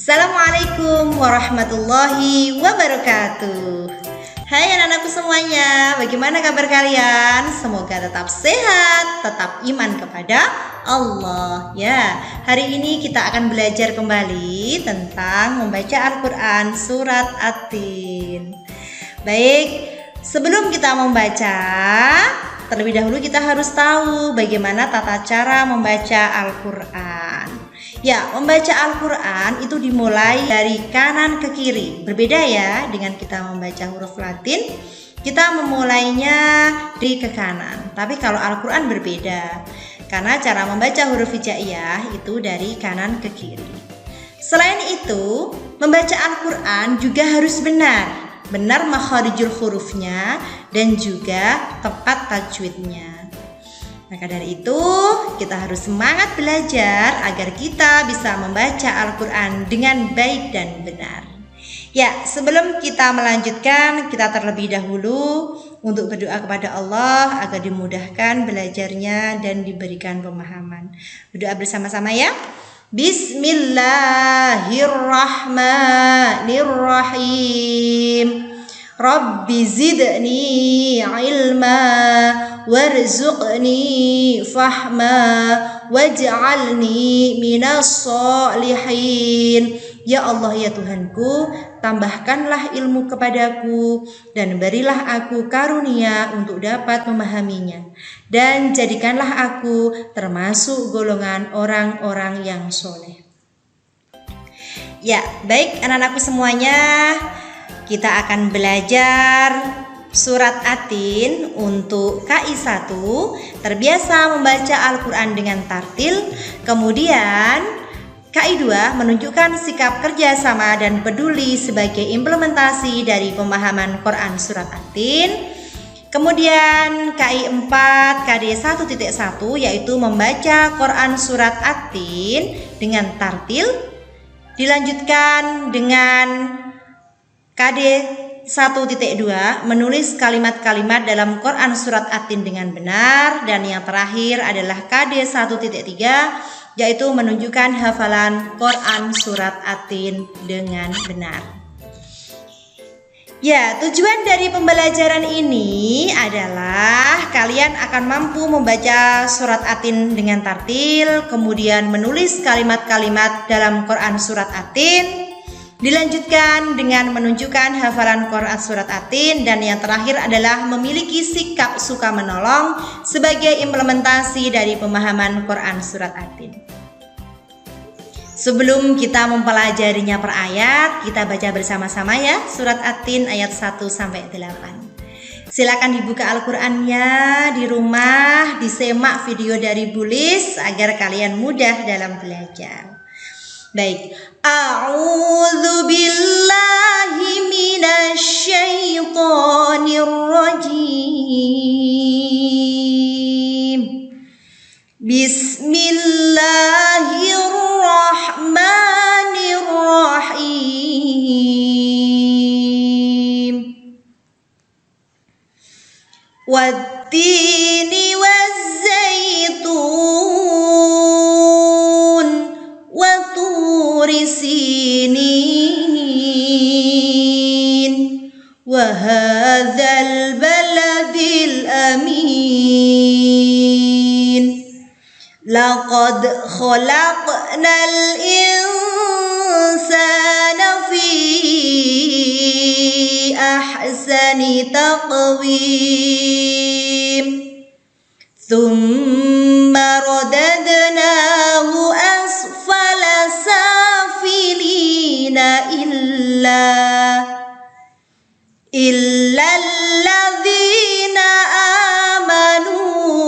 Assalamualaikum warahmatullahi wabarakatuh. Hai anak-anakku semuanya, bagaimana kabar kalian? Semoga tetap sehat, tetap iman kepada Allah. Ya, hari ini kita akan belajar kembali tentang membaca Al-Quran surat At-Tin. Baik, sebelum kita membaca, terlebih dahulu kita harus tahu bagaimana tata cara membaca Al-Quran. Ya, membaca Al-Quran itu dimulai dari kanan ke kiri. Berbeda ya dengan kita membaca huruf Latin, kita memulainya dari ke kanan. Tapi kalau Al-Quran berbeda, karena cara membaca huruf hijaiyah itu dari kanan ke kiri. Selain itu, membaca Al-Quran juga harus benar makharijul hurufnya dan juga tepat tajwidnya. Maka dari itu kita harus semangat belajar agar kita bisa membaca Al-Quran dengan baik dan benar. Ya, sebelum kita melanjutkan, kita terlebih dahulu untuk berdoa kepada Allah agar dimudahkan belajarnya dan diberikan pemahaman. Berdoa bersama-sama ya. Bismillahirrahmanirrahim. Rabbi zidni ilma warzuqni fahma waj'alni minas solihin. Ya Allah ya Tuhanku, tambahkanlah ilmu kepadaku dan berilah aku karunia untuk dapat memahaminya, dan jadikanlah aku termasuk golongan orang-orang yang soleh. Ya, baik anak-anakku semuanya, kita akan belajar surat At-Tin untuk KI1, terbiasa membaca Al-Quran dengan tartil. Kemudian KI2 menunjukkan sikap kerjasama dan peduli sebagai implementasi dari pemahaman Quran surat At-Tin. Kemudian KI4 KD 1.1 yaitu membaca Quran surat At-Tin dengan tartil. Dilanjutkan dengan KD 1.2 menulis kalimat-kalimat dalam Quran surat At-Tin dengan benar. Dan yang terakhir adalah KD 1.3 yaitu menunjukkan hafalan Quran surat At-Tin dengan benar. Ya, tujuan dari pembelajaran ini adalah kalian akan mampu membaca surat At-Tin dengan tartil, kemudian menulis kalimat-kalimat dalam Quran surat At-Tin. Dilanjutkan dengan menunjukkan hafalan Quran surat At-Tin, dan yang terakhir adalah memiliki sikap suka menolong sebagai implementasi dari pemahaman Quran surat At-Tin. Sebelum kita mempelajarinya per ayat, kita baca bersama-sama ya surat At-Tin ayat 1-8. Silakan dibuka Al-Qur'annya di rumah, disemak video dari Bulis agar kalian mudah dalam belajar. Baik, a'udzu billahi minasy syaithanir rajim. Bismillahirrahmanirrahim. Wattini wazzaitun wa turi sinin wa hadzal baladil amin. Laqad khalaqnal insana fi ahsani taqwim. Thumma radadnahu asfala safilina illa alladhina amanu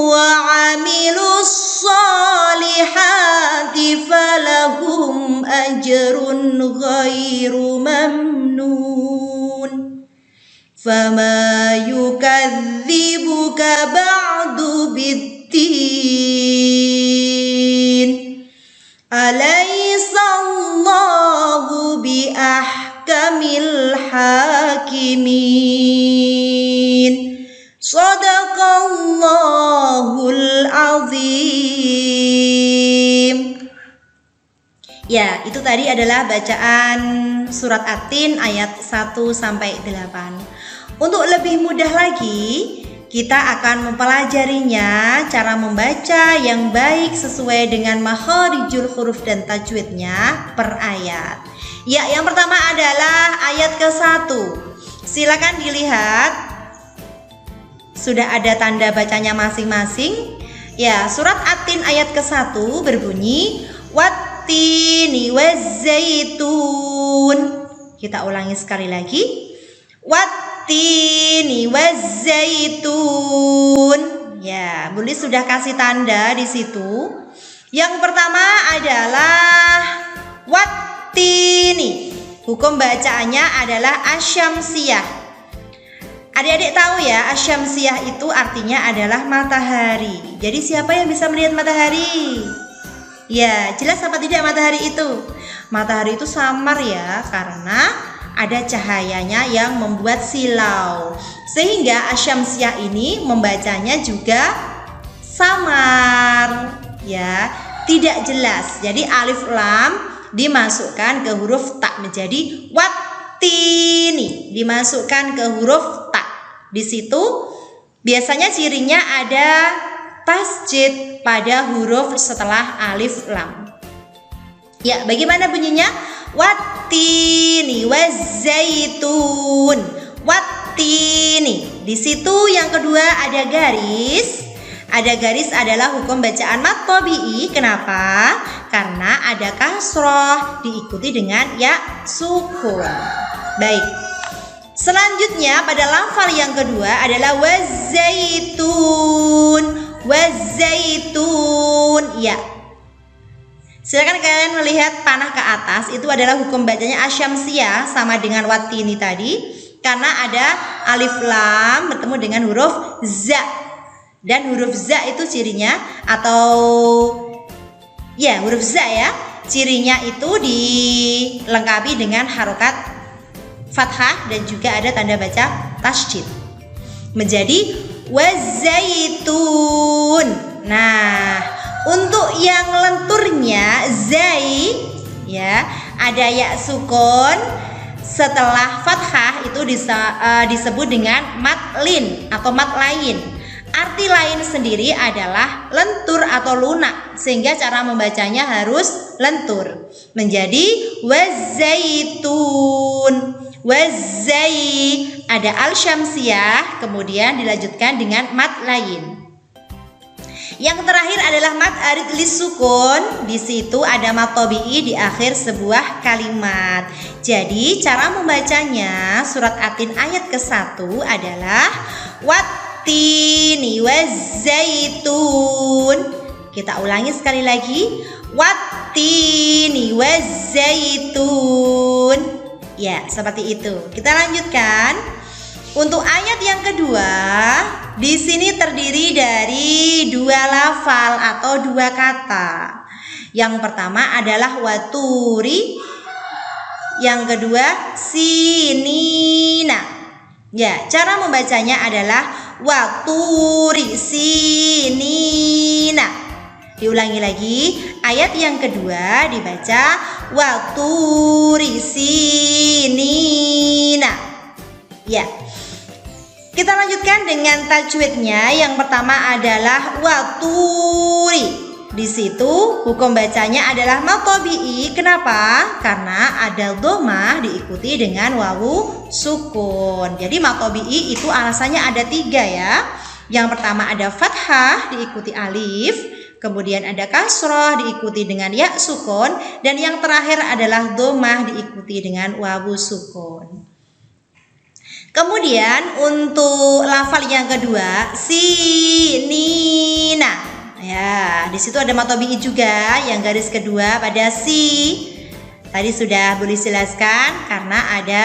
wa amilus solihati falahum ajrun ghairu mamnun. Fama yukadzibuka ba'du biddin. Alaysa Allahu bi ahkamil hakimin. Shadaqallahul azim. Ya, itu tadi adalah bacaan surat At-Tin ayat 1 sampai 8. Untuk lebih mudah lagi, kita akan mempelajarinya cara membaca yang baik sesuai dengan makharijul huruf dan tajwidnya per ayat. Ya, yang pertama adalah ayat ke-1. Silakan dilihat. Sudah ada tanda bacanya masing-masing. Ya, surat At-Tin ayat ke-1 berbunyi Wattini wazzaitun. Kita ulangi sekali lagi. Wattini wazzaitun. Ya, Buli sudah kasih tanda di situ. Yang pertama adalah wattini. Hukum bacaannya adalah asyamsiyah. Adik-adik tahu ya, asyamsiyah itu artinya adalah matahari. Jadi siapa yang bisa melihat matahari? Ya, jelas apa tidak matahari itu? Matahari itu samar ya, karena ada cahayanya yang membuat silau. Sehingga asyamsiyah ini membacanya juga samar. Ya, tidak jelas. Jadi alif lam dimasukkan ke huruf ta menjadi wattini, dimasukkan ke huruf ta. Di situ biasanya cirinya ada tasjid pada huruf setelah alif lam. Ya, bagaimana bunyinya? Wattini wazzaitun. Wattini. Di situ yang kedua ada garis. Ada garis adalah hukum bacaan mad tabi'i. Kenapa? Karena ada kasroh diikuti dengan ya sukun. Baik. Selanjutnya pada lafal yang kedua adalah wazzaitun. Wazzaitun. Ya. Silakan kalian melihat panah ke atas. Itu adalah hukum bacanya asyamsiyah sama dengan wattini tadi. Karena ada alif lam bertemu dengan huruf za. Dan huruf za itu cirinya atau ya huruf za ya. Cirinya itu dilengkapi dengan harokat fathah dan juga ada tanda baca tasydid. Menjadi wazaitun. Nah, untuk yang lenturnya zai ya, ada ya sukun setelah fathah itu disebut dengan mad lin atau mad lain. Arti lain sendiri adalah lentur atau lunak, sehingga cara membacanya harus lentur. Menjadi wazaitun. Wazai, ada al syamsiyah, kemudian dilanjutkan dengan mad lain. Yang terakhir adalah mad arid lisukun. Di situ ada mad tabi'i di akhir sebuah kalimat. Jadi cara membacanya surat At-Tin ayat ke-1 adalah wattini wazzaitun. Kita ulangi sekali lagi. Wattini wazzaitun. Ya, seperti itu. Kita lanjutkan. Untuk ayat yang kedua, di sini terdiri dari dua lafal atau dua kata. Yang pertama adalah waturi, yang kedua sinina. Ya, cara membacanya adalah waturi sinina. Diulangi lagi, ayat yang kedua dibaca waturi sinina. Ya. Kita lanjutkan dengan tajwidnya. Yang pertama adalah waturi. Di situ hukum bacanya adalah mad tabi'i. Kenapa? Karena ada dhammah diikuti dengan wawu sukun. Jadi mad tabi'i itu alasannya ada 3 ya. Yang pertama ada fathah diikuti alif, kemudian ada kasroh diikuti dengan ya sukun, dan yang terakhir adalah dhammah diikuti dengan wawu sukun. Kemudian untuk lafal yang kedua sinina. Ya, di situ ada mad tabi'i juga yang garis kedua pada si. Tadi sudah boleh jelaskan karena ada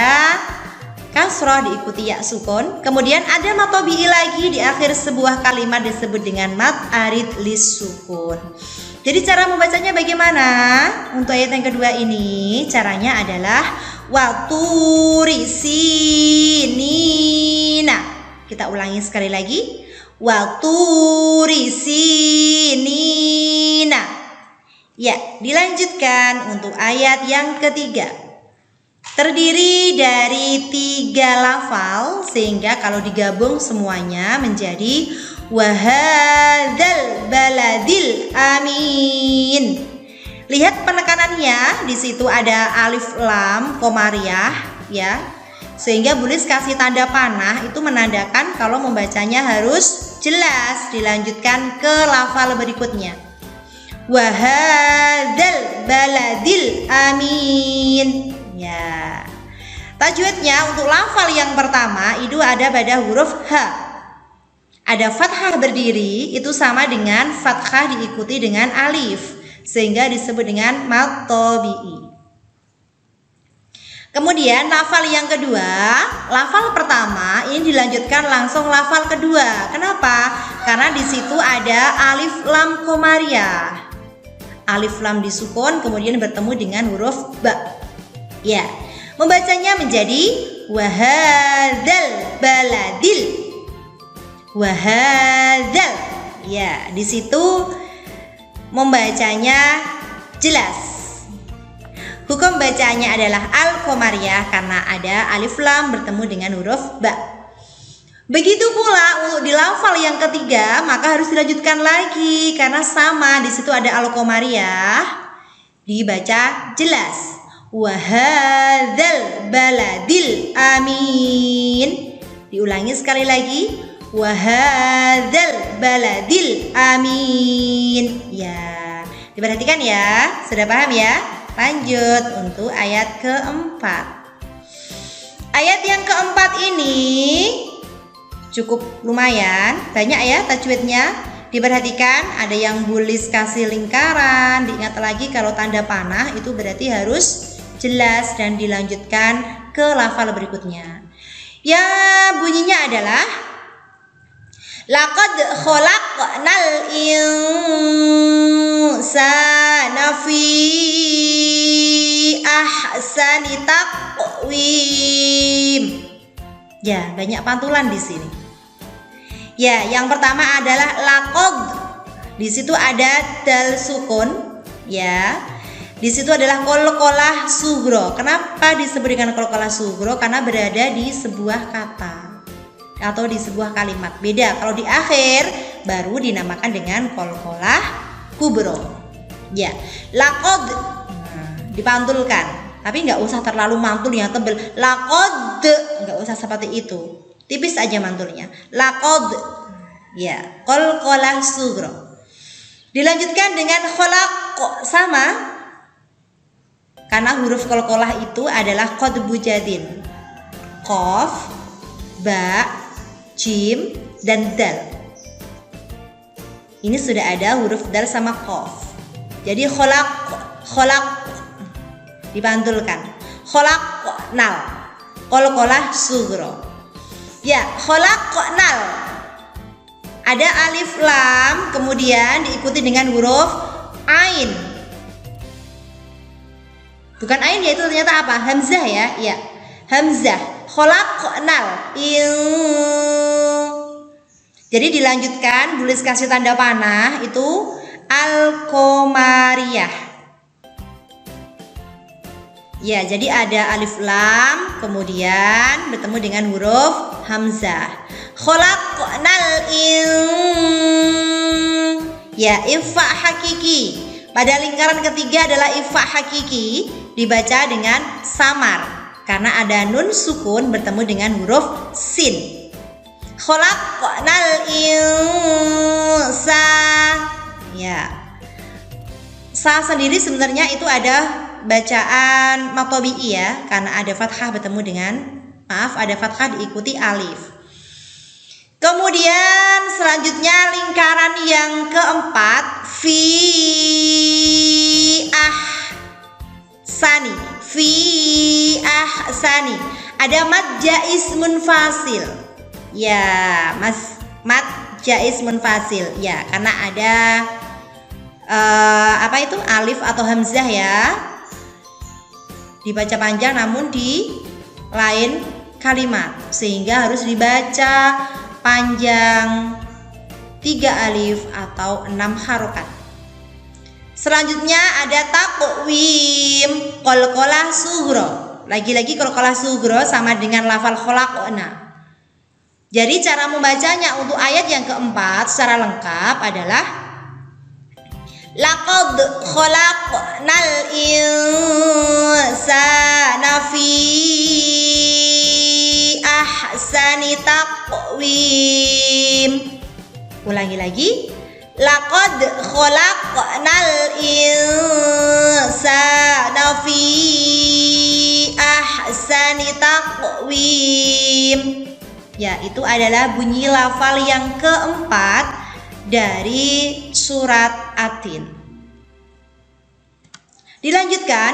kasroh diikuti ya sukun. Kemudian ada mad tabi'i lagi di akhir sebuah kalimat disebut dengan mad arid lis sukun. Jadi cara membacanya bagaimana? Untuk ayat yang kedua ini caranya adalah waturi sinina. Kita ulangi sekali lagi. Waturi sinina. Ya, dilanjutkan untuk ayat yang ketiga. Terdiri dari 3 lafal sehingga kalau digabung semuanya menjadi wahadzal baladil amin. Lihat penekanannya, di situ ada alif lam komariah ya. Sehingga Bulis kasih tanda panah itu menandakan kalau membacanya harus jelas. Dilanjutkan ke lafal berikutnya. Wahadzal baladil amin. Ya. Tajwidnya untuk lafal yang pertama itu ada pada huruf H. Ada fathah berdiri, itu sama dengan fathah diikuti dengan alif, sehingga disebut dengan mad tabi'i. Kemudian lafal yang kedua, lafal pertama ini dilanjutkan langsung lafal kedua. Kenapa? Karena di situ ada alif lam komariah. Alif lam disukun kemudian bertemu dengan huruf ba. Ya, membacanya menjadi wahadzal baladil. Wahadzal. Ya, di situ membacanya jelas. Hukum bacanya adalah al-komariah karena ada alif lam bertemu dengan huruf ba. Begitu pula untuk di lafal yang ketiga, maka harus dilanjutkan lagi karena sama, di situ ada al-komariah, dibaca jelas. Wahadzal baladil amin. Diulangi sekali lagi. Wahadzal baladil amin. Ya, diperhatikan ya. Sudah paham ya? Lanjut untuk ayat keempat. Ayat yang keempat ini cukup lumayan, banyak ya tajwidnya. Diperhatikan ada yang Bulis kasih lingkaran. Diingat lagi kalau tanda panah itu berarti harus jelas dan dilanjutkan ke lafal berikutnya. Ya, bunyinya adalah laqad khalaqnal insana fi ahsani taqwim. Ya, banyak pantulan di sini. Ya, yang pertama adalah laqad. Di situ ada dal sukun, ya. Di situ adalah qalqalah sugro. Kenapa disebut dengan qalqalah sugro? Karena berada di sebuah kata atau di sebuah kalimat. Beda kalau di akhir baru dinamakan dengan qalqalah kubro. Ya, laqad dipantulkan, tapi nggak usah terlalu mantul yang tebel. Laqad, nggak usah seperti itu. Tipis aja mantulnya. Laqad. Ya, qalqalah sugro. Dilanjutkan dengan khalaq, sama. Karena huruf qalqalah itu adalah qadbu jadin. Qaf, ba, jim, dan dal. Ini sudah ada huruf dal sama qaf. Jadi khalaq dipantulkan. Khalaqnal. Qalqalah sugro. Ya, khalaqnal. Ada alif lam kemudian diikuti dengan huruf ain. Bukan ain ya, itu ternyata apa? Hamzah ya. Ya, hamzah. Khalaqnal. Jadi dilanjutkan, Bulis kasih tanda panah itu al-komariah. Ya, jadi ada alif lam kemudian bertemu dengan huruf hamzah. Khalaqnal ya, ifa hakiki. Pada lingkaran ketiga adalah ifa hakiki, dibaca dengan samar karena ada nun sukun bertemu dengan huruf sin. Khalaqnal ya. Sa sendiri sebenarnya itu ada bacaan matobi'i ya, karena ada fathah bertemu dengan ada fathah diikuti alif. Kemudian selanjutnya lingkaran yang keempat, fi ahsani. Ada mad jaiz munfasil. Ya, mad jaiz munfasil. Ya, karena ada alif atau hamzah ya. Dibaca panjang namun di lain kalimat, sehingga harus dibaca panjang 3 alif atau 6 harokat. Selanjutnya ada taqwim, qalqalah sughra. Lagi-lagi qalqalah sughra sama dengan lafal khalaqna. Jadi cara membacanya untuk ayat yang keempat secara lengkap adalah laqad khalaqnal insana fi ahsani taqwim. Ulangi lagi. Laqad khalaqnal insana fi ahsani taqwim. Ya, itu adalah bunyi lafal yang keempat dari surat At-Tin. Dilanjutkan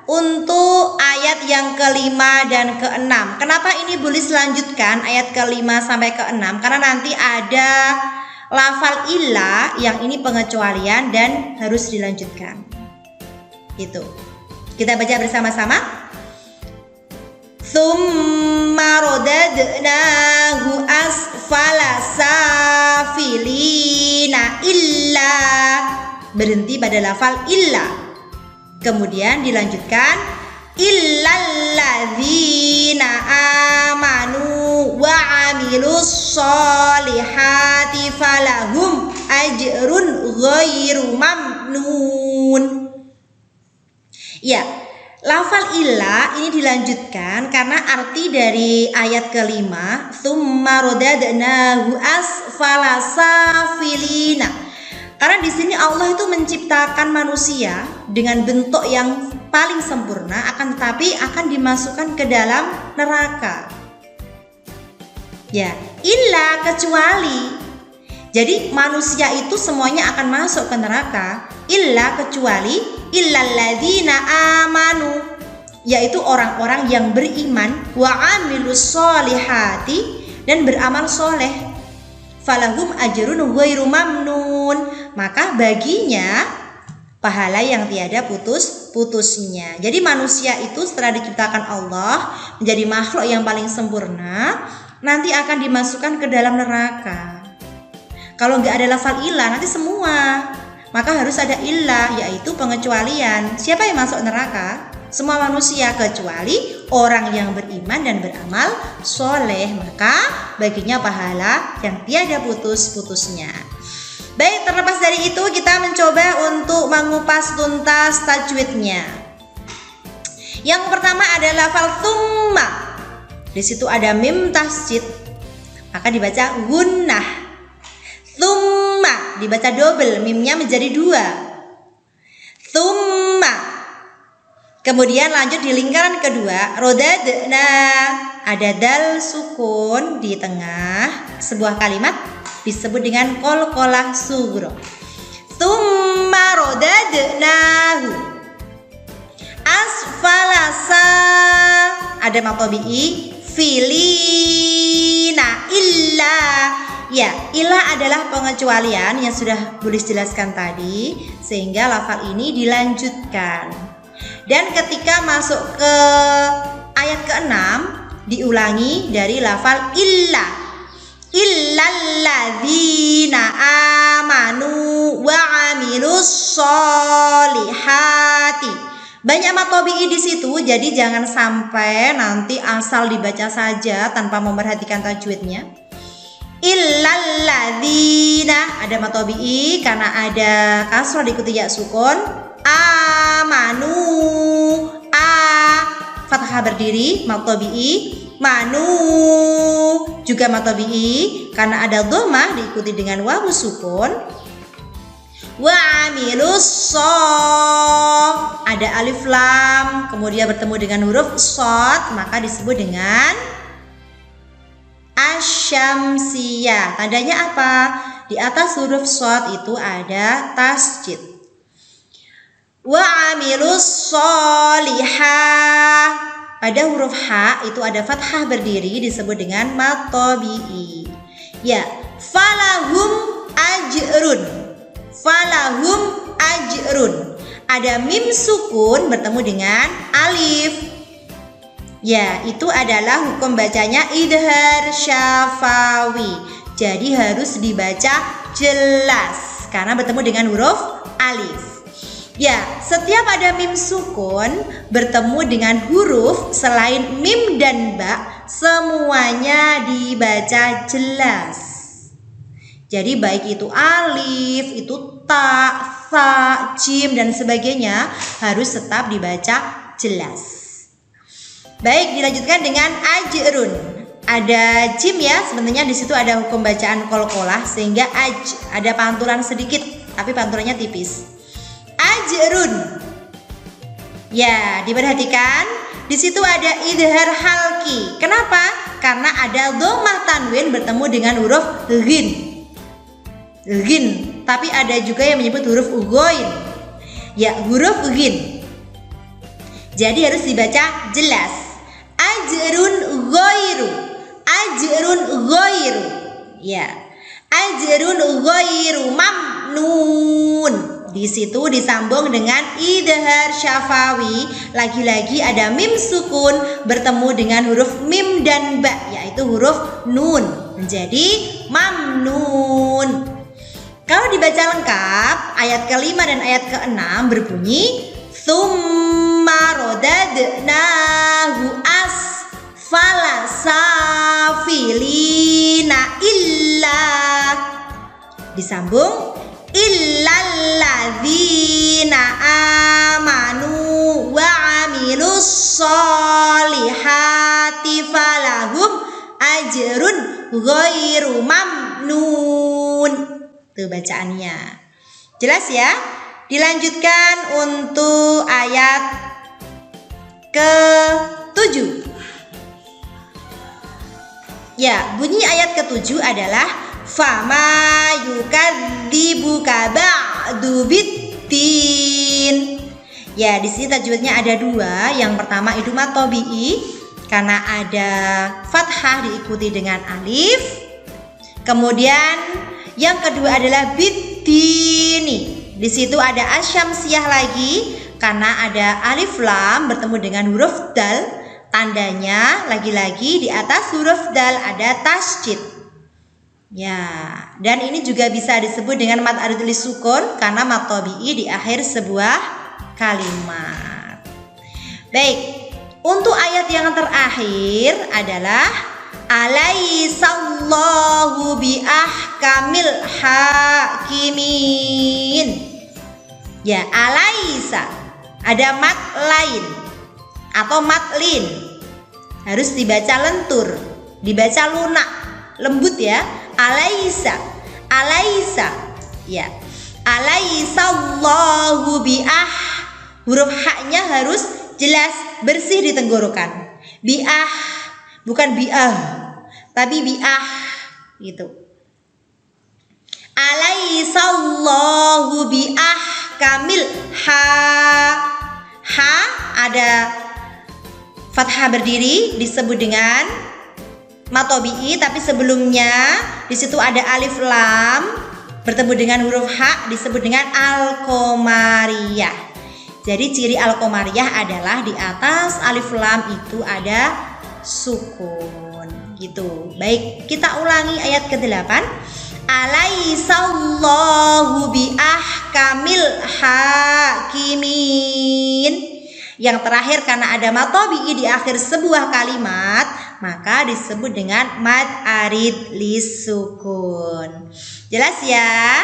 untuk ayat yang kelima dan keenam. Kenapa ini boleh selanjutkan ayat kelima sampai keenam? Karena nanti ada lafal illa yang ini pengecualian dan harus dilanjutkan. Itu. Kita baca bersama-sama. Tsumma radadnahu asfala safilina illa. Berhenti pada lafal illa. Kemudian dilanjutkan illalladzina amanu wa amilus solihati falahum ajrun ghairu mamnun. Ya, lafal illa ini dilanjutkan karena arti dari ayat kelima tsumma radadnahu asfala safilina. Karena di sini Allah itu menciptakan manusia dengan bentuk yang paling sempurna, akan tetapi akan dimasukkan ke dalam neraka. Ya, illa kecuali. Jadi manusia itu semuanya akan masuk ke neraka, illa kecuali illalladzina amanu, yaitu orang-orang yang beriman, wa amilus solihati, dan beramal soleh. Falahum ajrun ghairu mamnun, maka baginya pahala yang tiada putus-putusnya. Jadi manusia itu setelah diciptakan Allah menjadi makhluk yang paling sempurna, nanti akan dimasukkan ke dalam neraka. Kalau nggak ada lafal ilah nanti semua, maka harus ada ilah, yaitu pengecualian. Siapa yang masuk neraka? Semua manusia kecuali orang yang beriman dan beramal soleh, maka baginya pahala yang tiada putus-putusnya. Baik, terlepas dari itu kita mencoba untuk mengupas tuntas tajwidnya. Yang pertama adalah lafal tsumma. Di situ ada mim tasjid, maka dibaca gunnah. Tsumma dibaca double, mimnya menjadi 2. Tsumma. Kemudian lanjut di lingkaran kedua, rodadna, ada dal sukun di tengah sebuah kalimat disebut dengan qalqalah sughra. Tsumma rodadnahu asfala sa, ada matobi'i filina illa. Ya, illa adalah pengecualian yang sudah Bulis jelaskan tadi, sehingga lafal ini dilanjutkan. Dan ketika masuk ke ayat ke-6 diulangi dari lafal illa. Illalladzina amanu wa amilus solihati. Banyak matobi'i di situ, jadi jangan sampai nanti asal dibaca saja tanpa memperhatikan tajwidnya. Illalladzina, ada matobi'i karena ada kasrah diikuti ya sukun. Amanu, fathah berdiri, matobi'i. Manu juga matobi'i karena ada dhammah diikuti dengan wawu sukun. Wa amilus ada alif lam kemudian bertemu dengan huruf shad, maka disebut dengan asyamsiyah. Tandanya apa? Di atas huruf shad itu ada tasjid. Wa amilus solihah, pada huruf ha itu ada fathah berdiri disebut dengan matobi'i. Ya, falahum ajrun. Falahum ajrun. Ada mim sukun bertemu dengan alif. Ya, itu adalah hukum bacanya idhar syafawi. Jadi harus dibaca jelas karena bertemu dengan huruf alif. Ya, setiap ada mim sukun bertemu dengan huruf selain mim dan ba, semuanya dibaca jelas. Jadi baik itu alif, itu ta, sa, jim dan sebagainya harus tetap dibaca jelas. Baik, dilanjutkan dengan ajrun. Ada jim ya, sebenarnya di situ ada hukum bacaan qalqalah sehingga ada pantulan sedikit, tapi pantulannya tipis. Ajrun. Ya, diperhatikan di situ ada idhar halki. Kenapa? Karena ada dhammah tanwin bertemu dengan huruf ghin. Ghin, tapi ada juga yang menyebut huruf ghain. Ya, huruf ghin. Jadi harus dibaca jelas. Ajrun ghairu. Ajrun ghairu. Ya. Ajrun ghairu mamnun. Di situ disambung dengan idhar syafawi. Lagi-lagi ada mim sukun bertemu dengan huruf mim dan ba, yaitu huruf nun, menjadi mamnun. Kalau dibaca lengkap, ayat ke-5 dan ayat ke-6 berbunyi tsumma radadnahu asfala safilina illa, disambung illalladzina amanu wa amilus solihati falahum ajrun ghairu mamnun. Itu bacaannya. Jelas ya? Dilanjutkan untuk ayat ke-7. Ya, bunyi ayat ke-7 adalah fama yukadzibuka ba'du biddin. Ya, di sini tajwidnya ada dua. Yang pertama idgham tabi'i karena ada fathah diikuti dengan alif. Kemudian yang kedua adalah biddini. Di situ ada asyamsiyah lagi karena ada alif lam bertemu dengan huruf dal. Tandanya lagi-lagi di atas huruf dal ada tasydid. Ya, dan ini juga bisa disebut dengan mad arid li sukun karena mad tabi'i di akhir sebuah kalimat. Baik, untuk ayat yang terakhir adalah alaihissallahu bi ahkamil hakimin. Ya, alaisa ada mad lain atau mad lin, harus dibaca lentur, dibaca lunak, lembut ya. Alaisa, alaisa, ya. Alaihissallahu bi huruf haknya harus jelas, bersih di tenggorokan. Biah, bukan biah, tapi biah gitu. Alaihissallahu bi ahkamil ha ada fathah berdiri disebut dengan mad tabi'i, tapi sebelumnya di situ ada alif lam bertemu dengan huruf ha disebut dengan al-qamariyah. Jadi ciri al-qamariyah adalah di atas alif lam itu ada sukun gitu. Baik, kita ulangi ayat ke-8. Alaihissallahu bi ahkamil hakimin. Yang terakhir karena ada mad tabi'i di akhir sebuah kalimat, maka disebut dengan mad arid li sukun. Jelas ya?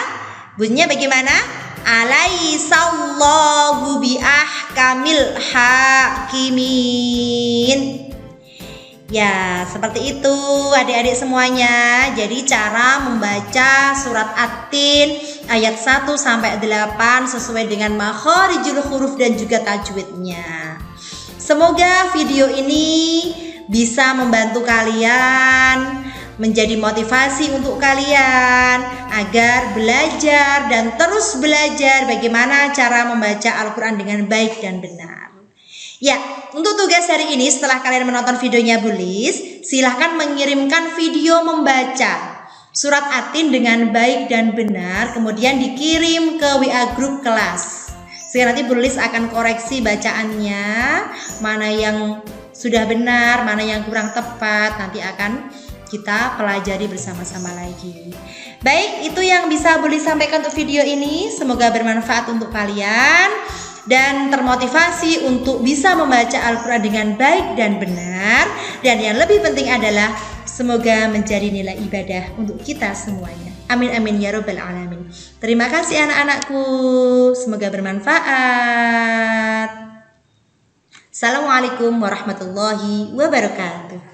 Bunyinya bagaimana? Alaihissallahu bi ahkamil hakimin. Ya, seperti itu adik-adik semuanya. Jadi cara membaca surat At-Tin ayat 1 sampai 8 sesuai dengan makharijul huruf dan juga tajwidnya. Semoga video ini bisa membantu kalian, menjadi motivasi untuk kalian agar belajar dan terus belajar bagaimana cara membaca Al-Quran dengan baik dan benar. Ya, untuk tugas hari ini setelah kalian menonton videonya Bu Lis, silahkan mengirimkan video membaca surat At-Tin dengan baik dan benar, kemudian dikirim ke WA grup kelas. Sehingga nanti Bu Lis akan koreksi bacaannya, mana yang sudah benar, mana yang kurang tepat, nanti akan kita pelajari bersama-sama lagi. Baik, itu yang bisa Buli sampaikan untuk video ini. Semoga bermanfaat untuk kalian dan termotivasi untuk bisa membaca Al-Quran dengan baik dan benar. Dan yang lebih penting adalah semoga menjadi nilai ibadah untuk kita semuanya. Amin amin ya robbal alamin. Terima kasih anak-anakku. Semoga bermanfaat. Assalamualaikum warahmatullahi wabarakatuh.